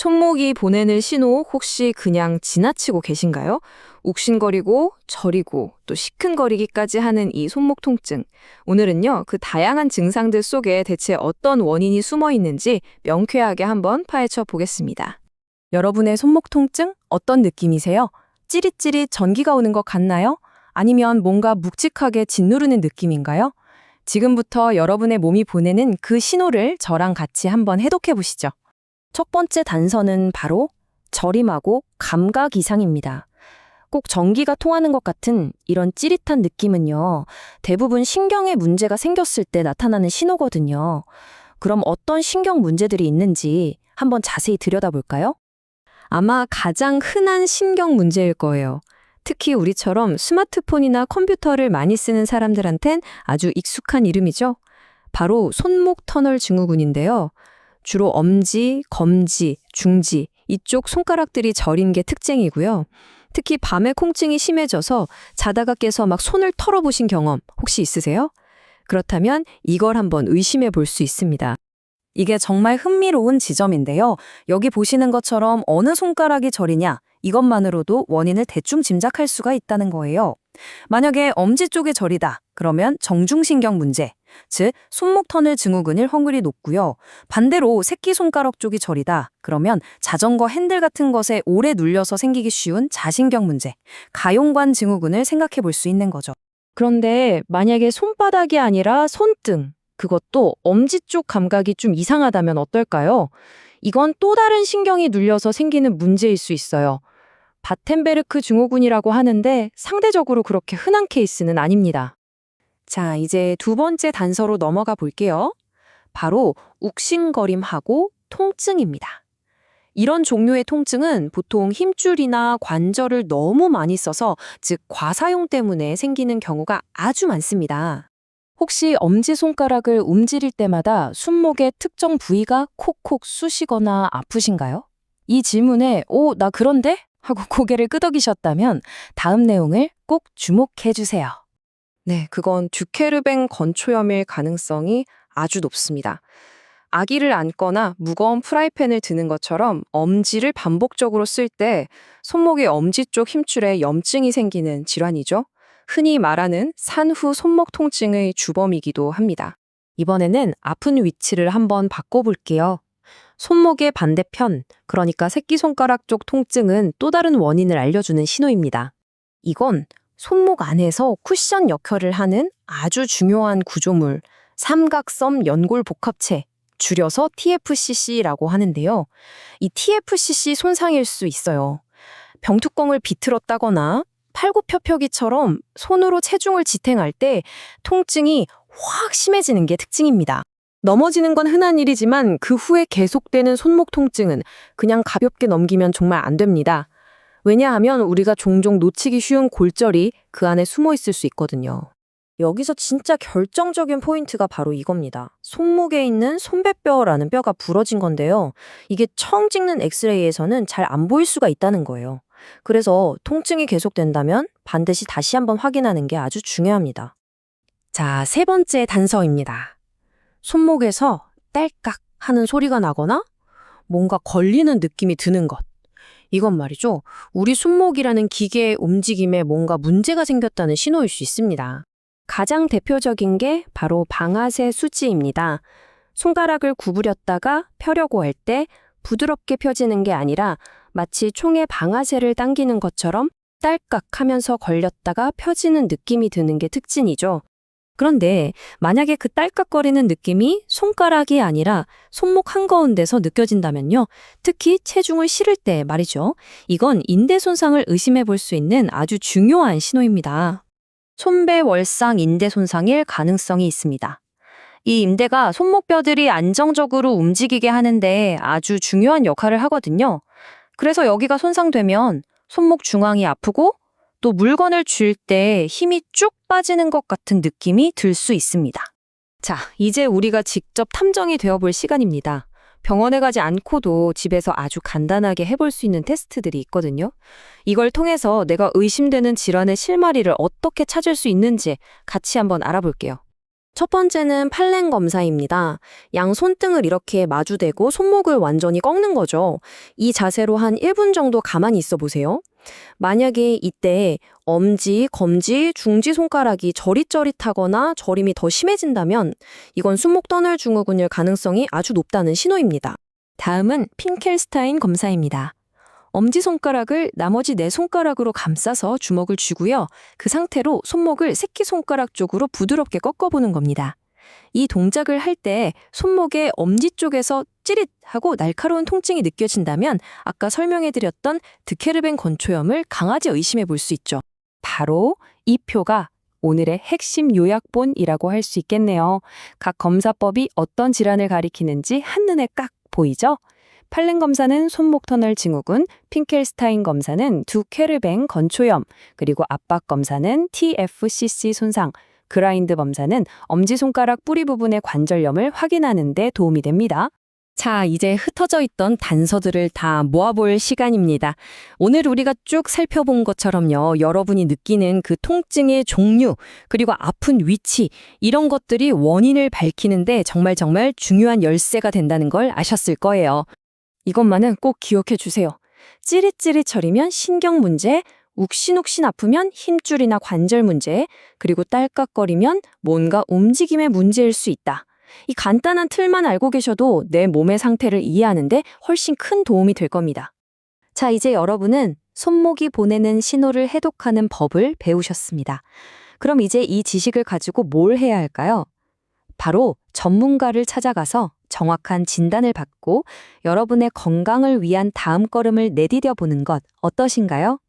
손목이 보내는 신호 혹시 그냥 지나치고 계신가요? 욱신거리고 저리고 또 시큰거리기까지 하는 이 손목 통증. 오늘은요, 그 다양한 증상들 속에 대체 어떤 원인이 숨어 있는지 명쾌하게 한번 파헤쳐 보겠습니다. 여러분의 손목 통증 어떤 느낌이세요? 찌릿찌릿 전기가 오는 것 같나요? 아니면 뭔가 묵직하게 짓누르는 느낌인가요? 지금부터 여러분의 몸이 보내는 그 신호를 저랑 같이 한번 해독해 보시죠. 첫 번째 단서는 바로 저림하고 감각 이상입니다. 꼭 전기가 통하는 것 같은 이런 찌릿한 느낌은요, 대부분 신경에 문제가 생겼을 때 나타나는 신호거든요. 그럼 어떤 신경 문제들이 있는지 한번 자세히 들여다볼까요? 아마 가장 흔한 신경 문제일 거예요. 특히 우리처럼 스마트폰이나 컴퓨터를 많이 쓰는 사람들한텐 아주 익숙한 이름이죠. 바로 손목 터널 증후군인데요. 주로 엄지, 검지, 중지 이쪽 손가락들이 저린 게 특징이고요. 특히 밤에 통증이 심해져서 자다가 깨서 막 손을 털어보신 경험 혹시 있으세요? 그렇다면 이걸 한번 의심해 볼 수 있습니다. 이게 정말 흥미로운 지점인데요. 여기 보시는 것처럼 어느 손가락이 저리냐, 이것만으로도 원인을 대충 짐작할 수가 있다는 거예요. 만약에 엄지 쪽에 저리다, 그러면 정중신경 문제, 즉 손목 터널 증후군일 확률이 높고요. 반대로 새끼손가락 쪽이 저리다, 그러면 자전거 핸들 같은 것에 오래 눌려서 생기기 쉬운 자신경 문제, 가용관 증후군을 생각해 볼 수 있는 거죠. 그런데 만약에 손바닥이 아니라 손등, 그것도 엄지 쪽 감각이 좀 이상하다면 어떨까요? 이건 또 다른 신경이 눌려서 생기는 문제일 수 있어요. 바텐베르크 증후군이라고 하는데 상대적으로 그렇게 흔한 케이스는 아닙니다. 자, 이제 두 번째 단서로 넘어가 볼게요. 바로 욱신거림하고 통증입니다. 이런 종류의 통증은 보통 힘줄이나 관절을 너무 많이 써서, 즉 과사용 때문에 생기는 경우가 아주 많습니다. 혹시 엄지손가락을 움직일 때마다 손목의 특정 부위가 콕콕 쑤시거나 아프신가요? 이 질문에 나 그런데? 하고 고개를 끄덕이셨다면 다음 내용을 꼭 주목해 주세요. 네, 그건 듀케르뱅 건초염일 가능성이 아주 높습니다. 아기를 안거나 무거운 프라이팬을 드는 것처럼 엄지를 반복적으로 쓸 때 손목의 엄지 쪽 힘줄에 염증이 생기는 질환이죠. 흔히 말하는 산후 손목 통증의 주범이기도 합니다. 이번에는 아픈 위치를 한번 바꿔볼게요. 손목의 반대편, 그러니까 새끼손가락 쪽 통증은 또 다른 원인을 알려주는 신호입니다. 이건 손목 안에서 쿠션 역할을 하는 아주 중요한 구조물, 삼각섬 연골 복합체, 줄여서 TFCC라고 하는데요. 이 TFCC 손상일 수 있어요. 병뚜껑을 비틀었다거나 팔굽혀펴기처럼 손으로 체중을 지탱할 때 통증이 확 심해지는 게 특징입니다. 넘어지는 건 흔한 일이지만 그 후에 계속되는 손목 통증은 그냥 가볍게 넘기면 정말 안 됩니다. 왜냐하면 우리가 종종 놓치기 쉬운 골절이 그 안에 숨어 있을 수 있거든요. 여기서 진짜 결정적인 포인트가 바로 이겁니다. 손목에 있는 손배뼈라는 뼈가 부러진 건데요. 이게 처음 찍는 엑스레이에서는 잘 안 보일 수가 있다는 거예요. 그래서 통증이 계속된다면 반드시 다시 한번 확인하는 게 아주 중요합니다. 자, 세 번째 단서입니다. 손목에서 딸깍 하는 소리가 나거나 뭔가 걸리는 느낌이 드는 것. 이건 말이죠, 우리 손목이라는 기계의 움직임에 뭔가 문제가 생겼다는 신호일 수 있습니다. 가장 대표적인 게 바로 방아쇠 수지입니다. 손가락을 구부렸다가 펴려고 할 때 부드럽게 펴지는 게 아니라 마치 총의 방아쇠를 당기는 것처럼 딸깍 하면서 걸렸다가 펴지는 느낌이 드는 게 특징이죠. 그런데 만약에 그 딸깍거리는 느낌이 손가락이 아니라 손목 한가운데서 느껴진다면요. 특히 체중을 실을 때 말이죠. 이건 인대 손상을 의심해 볼 수 있는 아주 중요한 신호입니다. 손배월상 인대 손상일 가능성이 있습니다. 이 인대가 손목뼈들이 안정적으로 움직이게 하는데 아주 중요한 역할을 하거든요. 그래서 여기가 손상되면 손목 중앙이 아프고 또 물건을 쥘 때 힘이 쭉 빠지는 것 같은 느낌이 들 수 있습니다. 자, 이제 우리가 직접 탐정이 되어볼 시간입니다. 병원에 가지 않고도 집에서 아주 간단하게 해볼 수 있는 테스트들이 있거든요. 이걸 통해서 내가 의심되는 질환의 실마리를 어떻게 찾을 수 있는지 같이 한번 알아볼게요. 첫 번째는 팔랭 검사입니다. 양 손등을 이렇게 마주대고 손목을 완전히 꺾는 거죠. 이 자세로 한 1분 정도 가만히 있어 보세요. 만약에 이때 엄지, 검지, 중지 손가락이 저릿저릿하거나 저림이 더 심해진다면 이건 손목 터널 증후군일 가능성이 아주 높다는 신호입니다. 다음은 핀켈스타인 검사입니다. 엄지손가락을 나머지 네 손가락으로 감싸서 주먹을 쥐고요. 그 상태로 손목을 새끼손가락 쪽으로 부드럽게 꺾어보는 겁니다. 이 동작을 할 때 손목의 엄지 쪽에서 찌릿하고 날카로운 통증이 느껴진다면 아까 설명해드렸던 드케르벤 건초염을 강하게 의심해 볼 수 있죠. 바로 이 표가 오늘의 핵심 요약본이라고 할 수 있겠네요. 각 검사법이 어떤 질환을 가리키는지 한눈에 깍 보이죠? 팔랭 검사는 손목 터널 증후군, 핀켈스타인 검사는 두케르뱅 건초염, 그리고 압박 검사는 TFCC 손상, 그라인드 검사는 엄지손가락 뿌리 부분의 관절염을 확인하는 데 도움이 됩니다. 자, 이제 흩어져 있던 단서들을 다 모아볼 시간입니다. 오늘 우리가 쭉 살펴본 것처럼요, 여러분이 느끼는 그 통증의 종류, 그리고 아픈 위치, 이런 것들이 원인을 밝히는데 정말 중요한 열쇠가 된다는 걸 아셨을 거예요. 이것만은 꼭 기억해 주세요. 찌릿찌릿거리면 신경 문제, 욱신욱신 아프면 힘줄이나 관절 문제, 그리고 딸깍거리면 뭔가 움직임의 문제일 수 있다. 이 간단한 틀만 알고 계셔도 내 몸의 상태를 이해하는데 훨씬 큰 도움이 될 겁니다. 자, 이제 여러분은 손목이 보내는 신호를 해독하는 법을 배우셨습니다. 그럼 이제 이 지식을 가지고 뭘 해야 할까요? 바로 전문가를 찾아가서 정확한 진단을 받고 여러분의 건강을 위한 다음 걸음을 내디뎌 보는 것 어떠신가요?